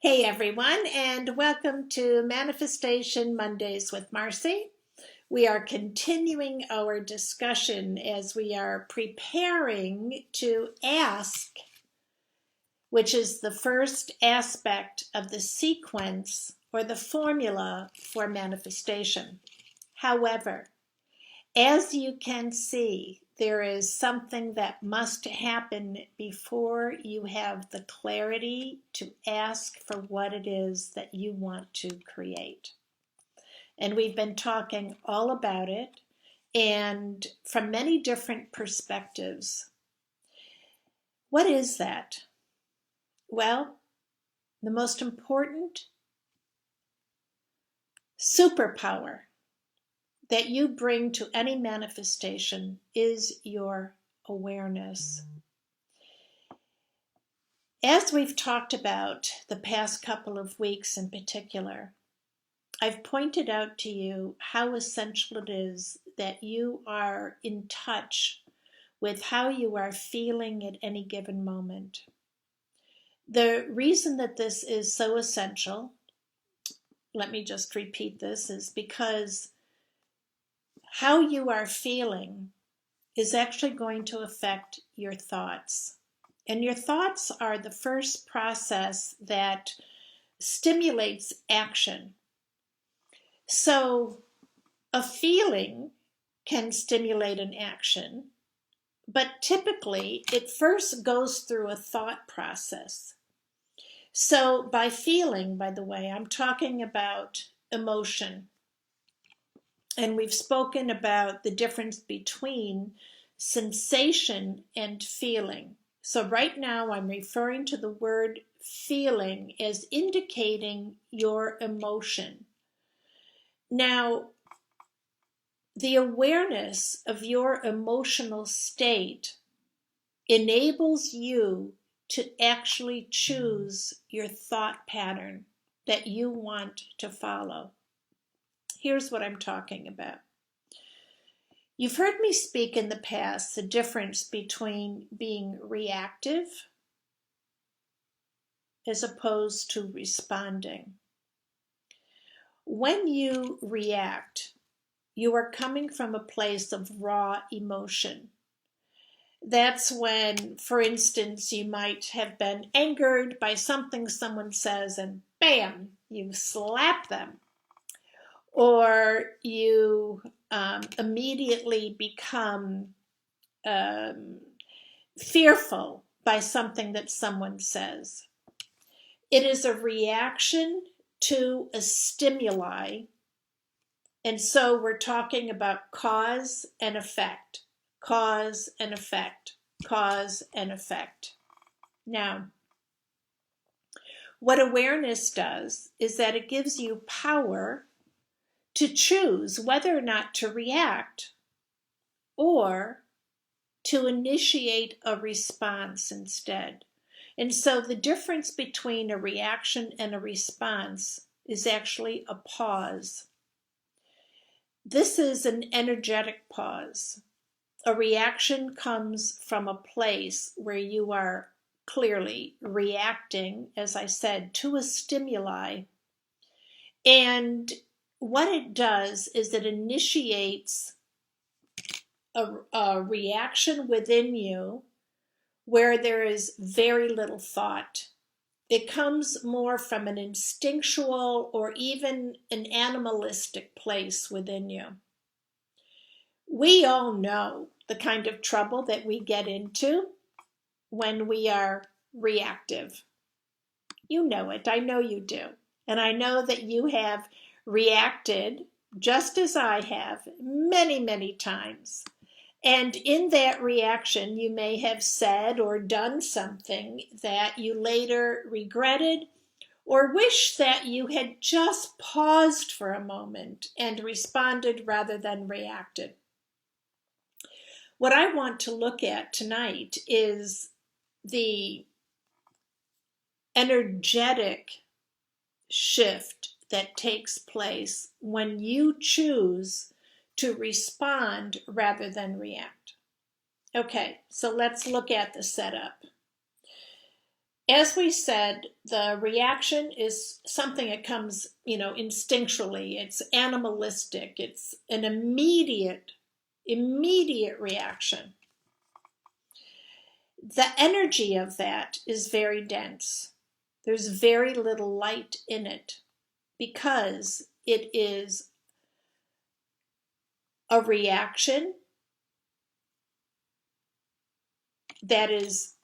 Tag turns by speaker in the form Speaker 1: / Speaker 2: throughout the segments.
Speaker 1: Hey everyone, and welcome to Manifestation Mondays with Marcy. We are continuing our discussion as we are preparing to ask, which is the first aspect of the sequence or the formula for manifestation. However, as you can see, there is something that must happen before you have the clarity to ask for what it is that you want to create. And we've been talking all about it and from many different perspectives. What is that? Well, the most important superpower that you bring to any manifestation is your awareness. As we've talked about the past couple of weeks in particular, I've pointed out to you how essential it is that you are in touch with how you are feeling at any given moment. The reason that this is so essential, let me just repeat this, is because how you are feeling is actually going to affect your thoughts. And your thoughts are the first process that stimulates action. So a feeling can stimulate an action, but typically it first goes through a thought process. So by feeling, by the way, I'm talking about emotion. And we've spoken about the difference between sensation and feeling. So right now I'm referring to the word feeling as indicating your emotion. Now, the awareness of your emotional state enables you to actually choose your thought pattern that you want to follow. Here's what I'm talking about. You've heard me speak in the past the difference between being reactive as opposed to responding. When you react, you are coming from a place of raw emotion. That's when, for instance, you might have been angered by something someone says and bam, you slap them. Or you immediately become fearful by something that someone says. It is a reaction to a stimuli. And so we're talking about cause and effect, cause and effect, cause and effect. Now, what awareness does is that it gives you power to choose whether or not to react or to initiate a response instead. And so the difference between a reaction and a response is actually a pause. This is an energetic pause. A reaction comes from a place where you are clearly reacting, as I said, to a stimuli. And what it does is it initiates a reaction within you where there is very little thought. It comes more from an instinctual or even an animalistic place within you. We all know the kind of trouble that we get into when we are reactive. You know it. I know you do. And I know that you have reacted just as I have many, many times. And in that reaction, you may have said or done something that you later regretted or wish that you had just paused for a moment and responded rather than reacted. What I want to look at tonight is the energetic shift that takes place when you choose to respond rather than react. Okay, so let's look at the setup. as we said, the reaction is something that comes, instinctually. It's animalistic. It's an immediate reaction. The energy of that is very dense. There's very little light in it because it is a reaction that is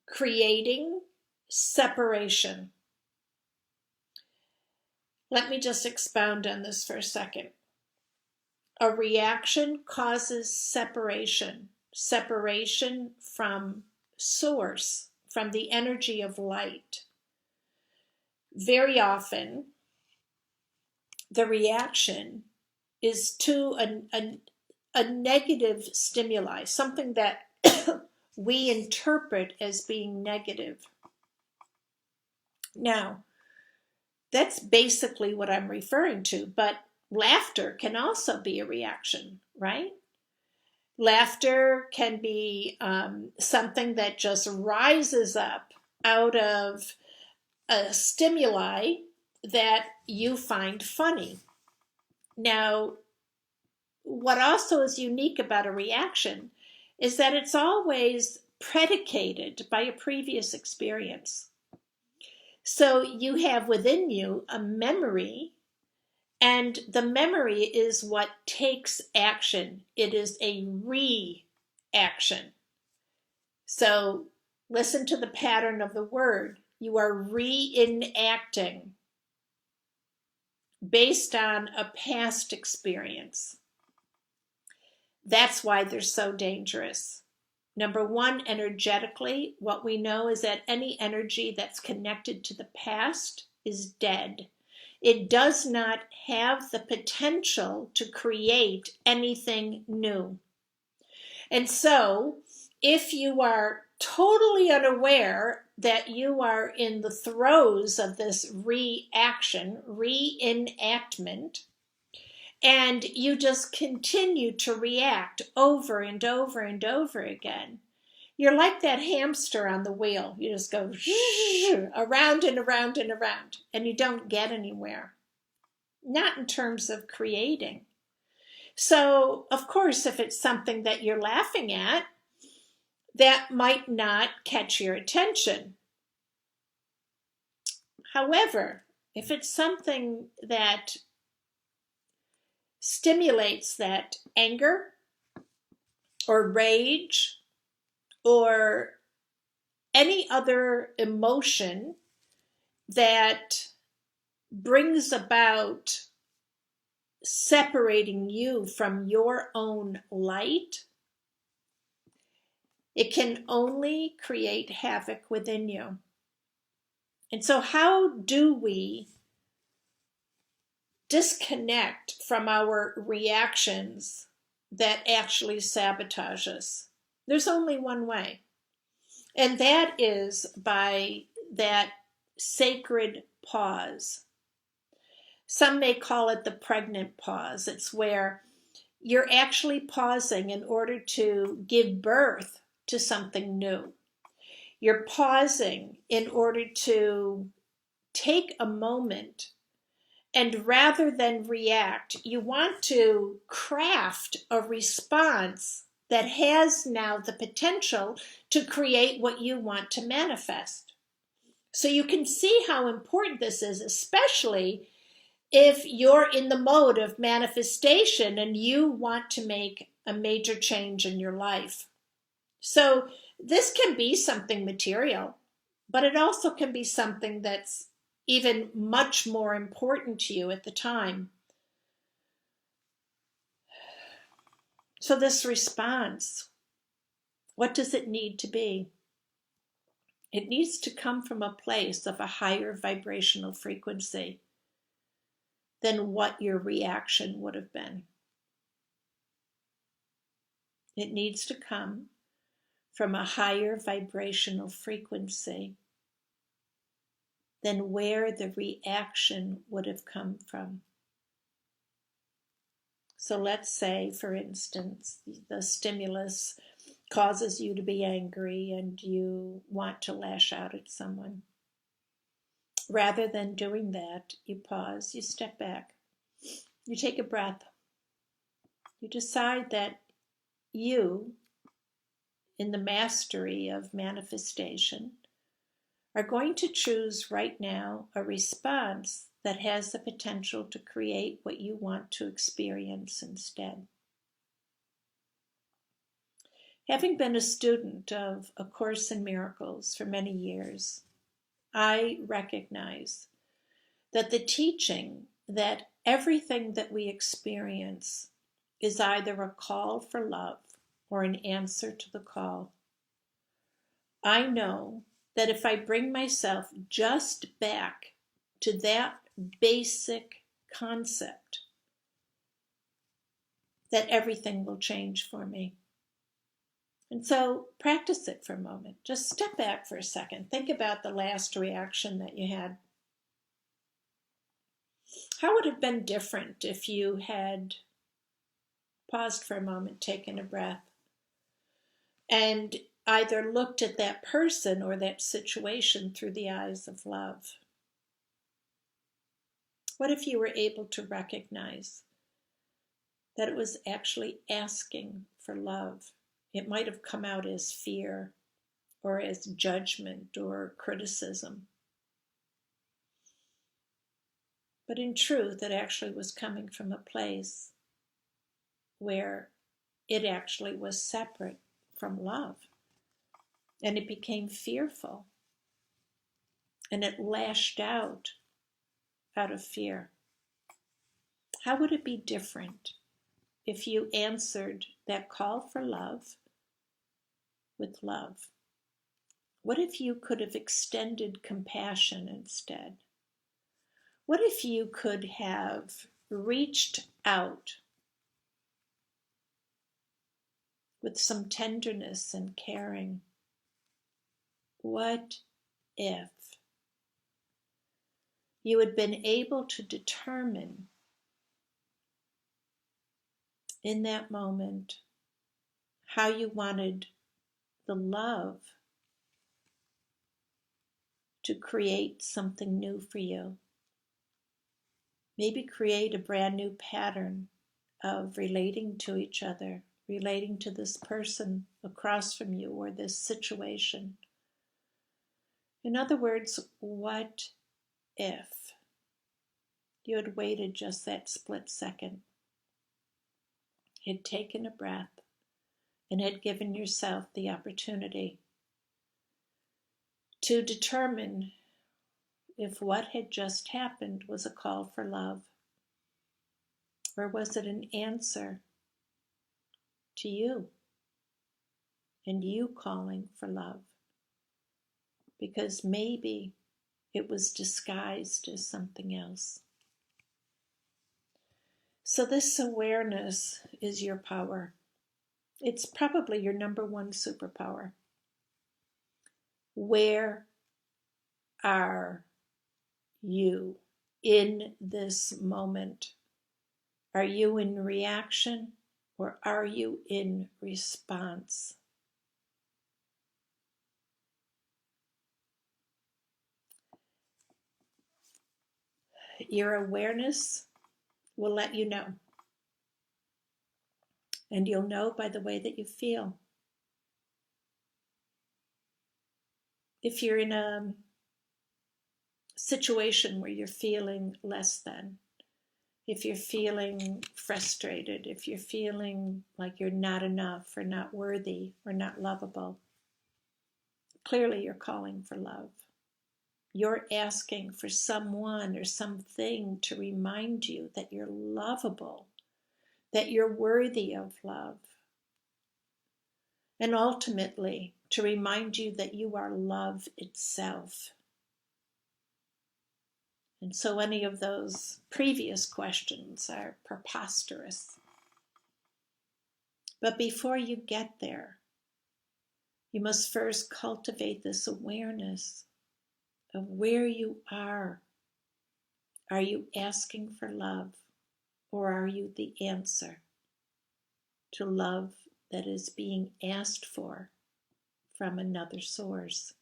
Speaker 1: creating separation. Let me just expound on this for a second. A reaction causes separation from source, from the energy of light. Very often, the reaction is to a negative stimuli, something that we interpret as being negative. Now, that's basically what I'm referring to, but laughter can also be a reaction, right? Laughter can be something that just rises up out of a stimuli that you find funny. Now, what also is unique about a reaction is that it's always predicated by a previous experience. So you have within you a memory, and the memory is what takes action. It is a reaction. So listen to the pattern of the word. You are reenacting based on a past experience. That's why they're so dangerous. Number one, energetically, what we know is that any energy that's connected to the past is dead. It does not have the potential to create anything new. And so, if you are totally unaware that you are in the throes of this reaction, reenactment, and you just continue to react over and over and over again, you're like that hamster on the wheel. You just go around and around and around, and you don't get anywhere. Not in terms of creating. So, of course, if it's something that you're laughing at, that might not catch your attention. However, if it's something that stimulates that anger or rage or any other emotion that brings about separating you from your own light, it can only create havoc within you. And so how do we disconnect from our reactions that actually sabotage us? There's only one way, and that is by that sacred pause. Some may call it the pregnant pause. It's where you're actually pausing in order to give birth to something new. You're pausing in order to take a moment, and rather than react, you want to craft a response that has now the potential to create what you want to manifest. So you can see how important this is, especially if you're in the mode of manifestation and you want to make a major change in your life. So this can be something material, but it also can be something that's even much more important to you at the time. So this response, what does it need to be? It needs to come from a place of a higher vibrational frequency than what your reaction would have been. It needs to come from a higher vibrational frequency than where the reaction would have come from. So let's say, for instance, the stimulus causes you to be angry and you want to lash out at someone. Rather than doing that, you pause, you step back, you take a breath, you decide that you, in the mastery of manifestation, are going to choose right now a response that has the potential to create what you want to experience instead. Having been a student of A Course in Miracles for many years, I recognize that the teaching that everything that we experience is either a call for love or an answer to the call. I know that if I bring myself just back to that basic concept, that everything will change for me. And so practice it for a moment. Just step back for a second. Think about the last reaction that you had. How would it have been different if you had paused for a moment, taken a breath, and either looked at that person or that situation through the eyes of love? What if you were able to recognize that it was actually asking for love? It might have come out as fear or as judgment or criticism. But in truth, it actually was coming from a place where it actually was separate from love. And it became fearful. And it lashed out of fear. How would it be different if you answered that call for love with love? What if you could have extended compassion instead? What if you could have reached out with some tenderness and caring? What if you had been able to determine in that moment how you wanted the love to create something new for you? Maybe create a brand new pattern of relating to each other, relating to this person across from you or this situation. In other words, what if you had waited just that split second, had taken a breath, and had given yourself the opportunity to determine if what had just happened was a call for love, or was it an answer to you and you calling for love? Because maybe it was disguised as something else. So this awareness is your power. It's probably your number one superpower. Where are you in this moment? Are you in reaction or are you in response? Your awareness will let you know. And you'll know by the way that you feel. If you're in a situation where you're feeling less than, if you're feeling frustrated, if you're feeling like you're not enough or not worthy or not lovable, clearly you're calling for love. You're asking for someone or something to remind you that you're lovable, that you're worthy of love, and ultimately to remind you that you are love itself. And so any of those previous questions are preposterous. But before you get there, you must first cultivate this awareness of where you are. Are you asking for love, or are you the answer to love that is being asked for from another source.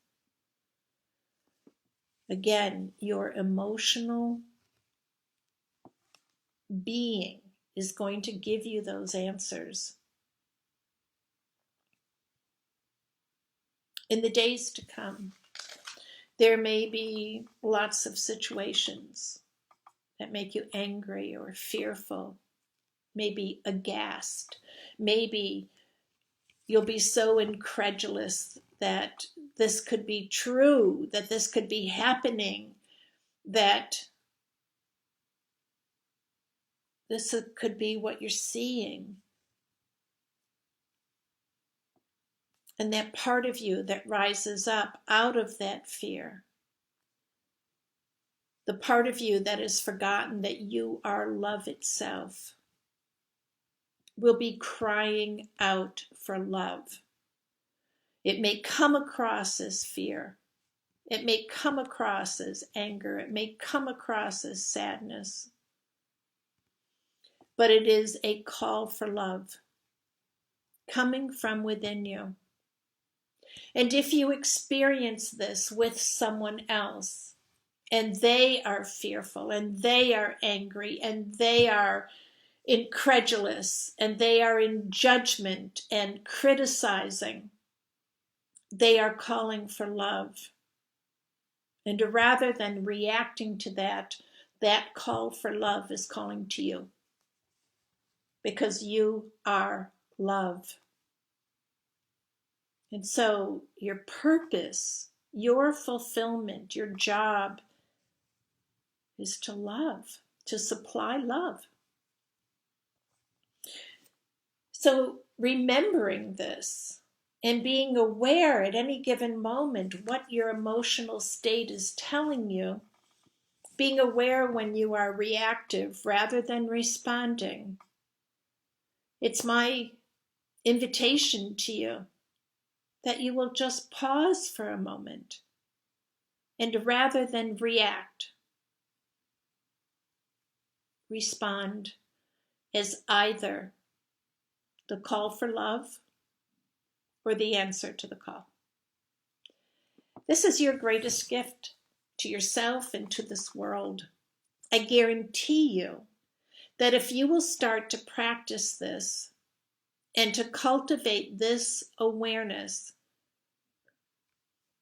Speaker 1: Again, your emotional being is going to give you those answers. In the days to come, there may be lots of situations that make you angry or fearful, maybe aghast. Maybe you'll be so incredulous that this could be true, that this could be happening, that this could be what you're seeing. And that part of you that rises up out of that fear, the part of you that has forgotten that you are love itself, will be crying out for love. It may come across as fear. It may come across as anger. It may come across as sadness. But it is a call for love coming from within you. And if you experience this with someone else, and they are fearful, and they are angry, and they are incredulous, and they are in judgment and criticizing, they are calling for love. And rather than reacting to that call for love is calling to you. Because you are love. And so your purpose, your fulfillment, your job is to love, to supply love. So remembering this and being aware at any given moment what your emotional state is telling you, being aware when you are reactive rather than responding. It's my invitation to you that you will just pause for a moment and rather than react, respond as either the call for love or the answer to the call. This is your greatest gift to yourself and to this world. I guarantee you that if you will start to practice this and to cultivate this awareness,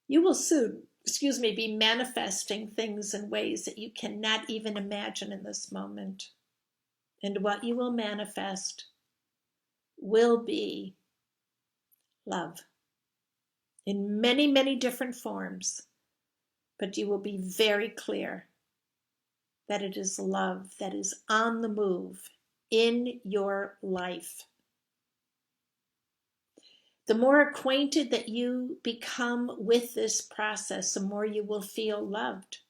Speaker 1: you will soon, be manifesting things in ways that you cannot even imagine in this moment. And what you will manifest will be love in many, many different forms. But you will be very clear that it is love that is on the move in your life. The more acquainted that you become with this process, the more you will feel loved.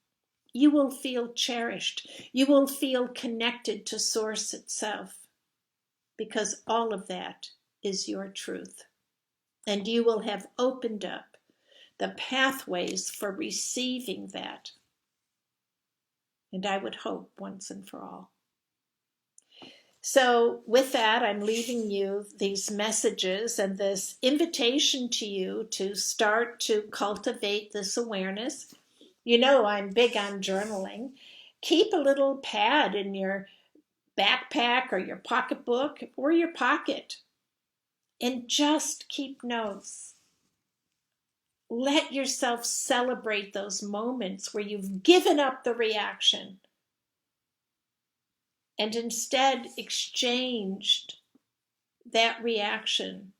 Speaker 1: You will feel cherished. You will feel connected to Source itself, because all of that is your truth. And you will have opened up the pathways for receiving that. And I would hope once and for all. So with that, I'm leaving you these messages and this invitation to you to start to cultivate this awareness. You know, I'm big on journaling. Keep a little pad in your backpack or your pocketbook or your pocket and just keep notes. Let yourself celebrate those moments where you've given up the reaction and instead exchanged that reaction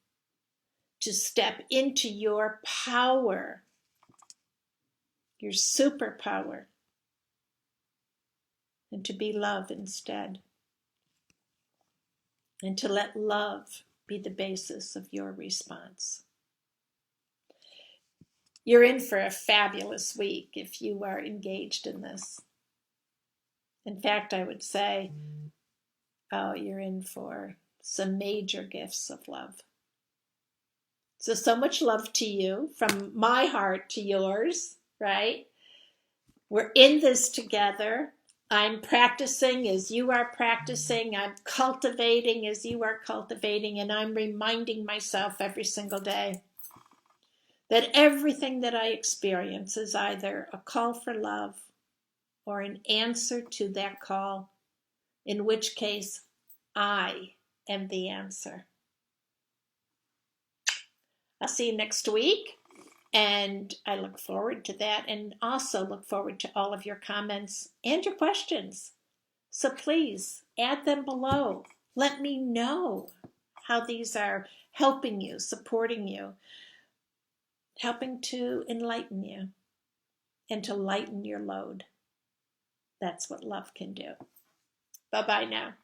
Speaker 1: to step into your power, your superpower, and to be love instead. And to let love be the basis of your response. You're in for a fabulous week if you are engaged in this. In fact, I would say, you're in for some major gifts of love. So much love to you from my heart to yours, right? We're in this together. I'm practicing as you are practicing. I'm cultivating as you are cultivating. And I'm reminding myself every single day that everything that I experience is either a call for love or an answer to that call, in which case I am the answer. I'll see you next week. And I look forward to that, and also look forward to all of your comments and your questions. So please add them below. Let me know how these are helping you, supporting you, helping to enlighten you, and to lighten your load. That's what love can do. Bye-bye now.